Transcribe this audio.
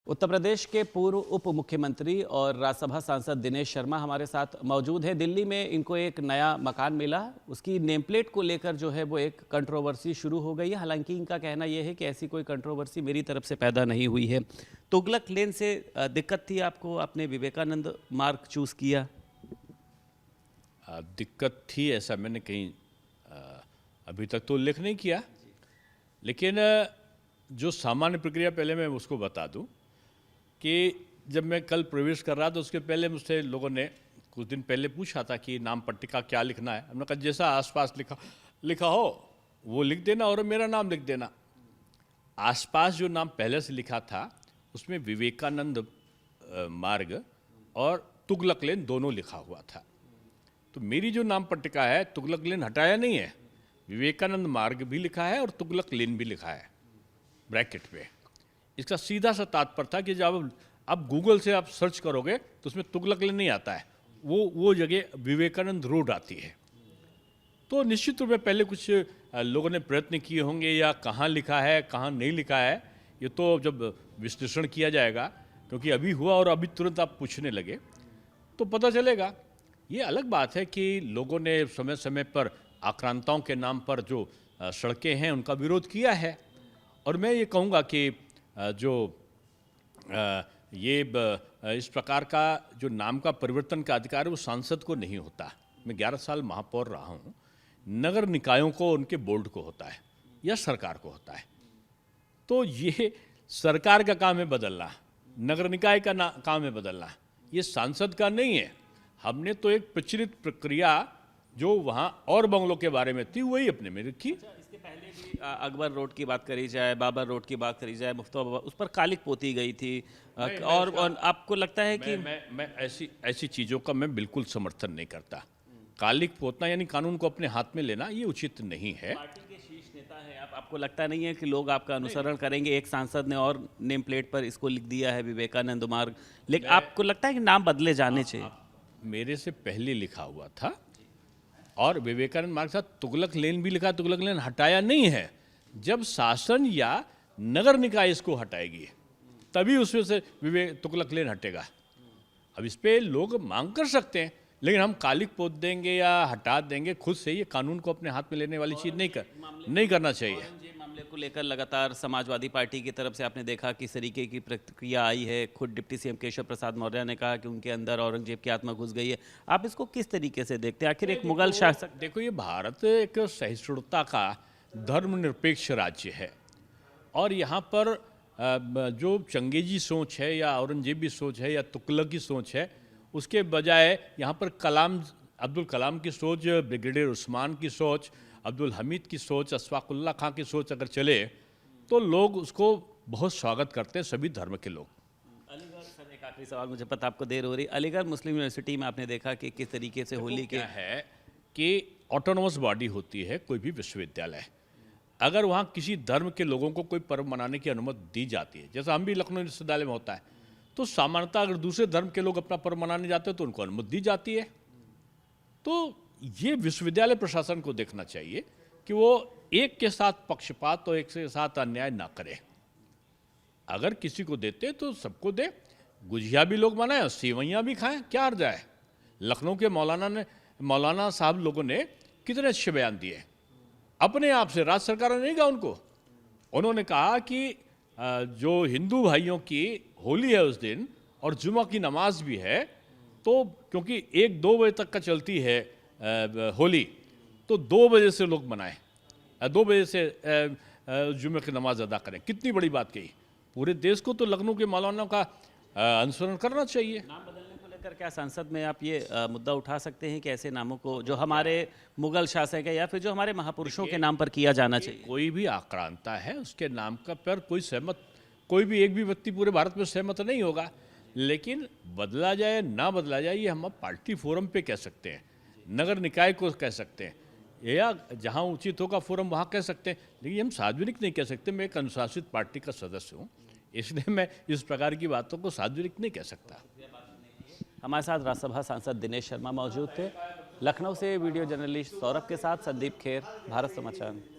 उत्तर प्रदेश के पूर्व उप मुख्यमंत्री और राज्यसभा सांसद दिनेश शर्मा हमारे साथ मौजूद हैं। दिल्ली में इनको एक नया मकान मिला, उसकी नेम प्लेट को लेकर जो है वो एक कंट्रोवर्सी शुरू हो गई है। हालांकि इनका कहना यह है कि ऐसी कोई कंट्रोवर्सी मेरी तरफ से पैदा नहीं हुई है। तुगलक लेन से दिक्कत थी आपको, आपने विवेकानंद मार्ग चूज किया? दिक्कत थी ऐसा मैंने कहीं अभी तक तो उल्लेख नहीं किया, लेकिन जो सामान्य प्रक्रिया पहले मैं उसको बता दूं कि जब मैं कल प्रवेश कर रहा था उसके पहले मुझसे लोगों ने कुछ दिन पहले पूछा था कि नाम पट्टिका क्या लिखना है। हमने कहा जैसा आसपास लिखा हो वो लिख देना और मेरा नाम लिख देना। आसपास जो नाम पहले से लिखा था उसमें विवेकानंद मार्ग और तुगलक लेन दोनों लिखा हुआ था। तो मेरी जो नाम पट्टिका है तुगलक लेन हटाया नहीं है, विवेकानंद मार्ग भी लिखा है और तुगलक लेन भी लिखा है ब्रैकेट पे। इसका सीधा सा तात्पर्य था कि जब अब गूगल से आप सर्च करोगे तो उसमें तुगलक लेन नहीं आता है, वो जगह विवेकानंद रोड आती है। तो निश्चित रूप में पहले कुछ लोगों ने प्रयत्न किए होंगे या कहाँ लिखा है कहाँ नहीं लिखा है, ये तो जब विश्लेषण किया जाएगा, क्योंकि अभी हुआ और अभी तुरंत आप पूछने लगे तो पता चलेगा। ये अलग बात है कि लोगों ने समय समय पर आक्रांताओं के नाम पर जो सड़कें हैं उनका विरोध किया है, और मैं ये कहूँगा कि जो इस प्रकार का जो नाम का परिवर्तन का अधिकार है वो सांसद को नहीं होता। मैं 11 साल महापौर रहा हूँ, नगर निकायों को उनके बोर्ड को होता है या सरकार को होता है। तो ये सरकार का काम है बदलना, नगर निकाय का काम है बदलना, ये सांसद का नहीं है। हमने तो एक प्रचलित प्रक्रिया जो वहाँ और बंगलों के बारे में थी वही अपने में रखी। इसके पहले भी अकबर रोड की बात करी जाए, बाबर रोड की बात करी जाए, मुफ्तवा उस पर कालिक पोती गई थी। और आपको लगता है कि मैं ऐसी चीज़ों का मैं बिल्कुल समर्थन नहीं करता। कालिक पोतना यानी कानून को अपने हाथ में लेना ये उचित नहीं है। पार्टी के शीर्ष नेता है आप, आपको लगता नहीं है कि लोग आपका अनुसरण करेंगे? एक सांसद ने और नेम प्लेट पर इसको लिख दिया है विवेकानंद मार्ग, लेकिन आपको लगता है कि नाम बदले जाने चाहिए? मेरे से पहले लिखा हुआ था और विवेकानंद मार्ग साथ तुगलक लेन भी लिखा, तुगलक लेन हटाया नहीं है। जब शासन या नगर निकाय इसको हटाएगी तभी उसमें से तुगलक लेन हटेगा। अब इस पे लोग मांग कर सकते हैं, लेकिन हम कालिक पोत देंगे या हटा देंगे खुद से, ये कानून को अपने हाथ में लेने वाली चीज़ नहीं करना चाहिए। मामले को लेकर लगातार समाजवादी पार्टी की तरफ से आपने देखा किस तरीके की प्रतिक्रिया आई है। खुद डिप्टी सीएम केशव प्रसाद मौर्य ने कहा कि उनके अंदर औरंगजेब की आत्मा घुस गई है। आप इसको किस तरीके से देखते हैं? आखिर एक मुगल शासक, देखो ये भारत एक सहिष्णुता का धर्मनिरपेक्ष राज्य है, और यहाँ पर जो चंगेजी सोच है या औरंगजेबी सोच है या तुगलकी सोच है, उसके बजाय यहाँ पर अब्दुल कलाम की सोच, ब्रिगेडियर उस्मान की सोच, अब्दुल हमीद की सोच, अशफाकुल्ला खां की सोच अगर चले तो लोग उसको बहुत स्वागत करते हैं, सभी धर्म के लोग। अलीगढ़, सर एक आखिरी सवाल, मुझे पता आपको देर हो रही, अलीगढ़ मुस्लिम यूनिवर्सिटी में आपने देखा कि किस तरीके से होली के है कि ऑटोनोमस बॉडी होती है कोई भी विश्वविद्यालय, अगर वहाँ किसी धर्म के लोगों को कोई पर्व मनाने की अनुमति दी जाती है, जैसा हम भी लखनऊ विश्वविद्यालय में होता है, तो सामान्यतः अगर दूसरे धर्म के लोग अपना पर्व मनाने जाते हैं तो उनको अनुमति दी जाती है। तो ये विश्वविद्यालय प्रशासन को देखना चाहिए कि वो एक के साथ पक्षपात और एक के साथ अन्याय ना करे। अगर किसी को देते तो सबको दे, गुजिया भी लोग मनाएं, सेवैयाँ भी खाएं, क्या अर्ज है। लखनऊ के मौलाना साहब लोगों ने कितने अच्छे बयान दिए अपने आप से, राज्य सरकार ने नहीं कहा उनको। उन्होंने कहा कि जो हिंदू भाइयों की होली है उस दिन और जुमा की नमाज भी है, तो क्योंकि 1-2 बजे तक का चलती है होली, तो 2 बजे से लोग मनाएं, 2 बजे से जुमे की नमाज अदा करें। कितनी बड़ी बात कही। पूरे देश को तो लखनऊ के मौलाना का अनुसरण करना चाहिए। नाम बदलने को लेकर क्या संसद में आप ये मुद्दा उठा सकते हैं कि ऐसे नामों को जो हमारे मुगल शासक है या फिर जो हमारे महापुरुषों के नाम पर किया जाना चाहिए? कोई भी आक्रांता है उसके नाम का पर कोई भी एक भी व्यक्ति पूरे भारत में सहमत नहीं होगा, लेकिन बदला जाए ना बदला जाए ये हम पार्टी फोरम पे कह सकते हैं, नगर निकाय को कह सकते हैं, या जहां उचित होगा फोरम वहां कह सकते हैं, लेकिन हम सार्वजनिक नहीं कह सकते। मैं एक अनुशासित पार्टी का सदस्य हूं, इसलिए मैं इस प्रकार की बातों को सार्वजनिक नहीं कह सकता। हमारे साथ राज्यसभा सांसद दिनेश शर्मा मौजूद थे। लखनऊ से वीडियो जर्नलिस्ट सौरभ के साथ संदीप खेर, भारत समाचार।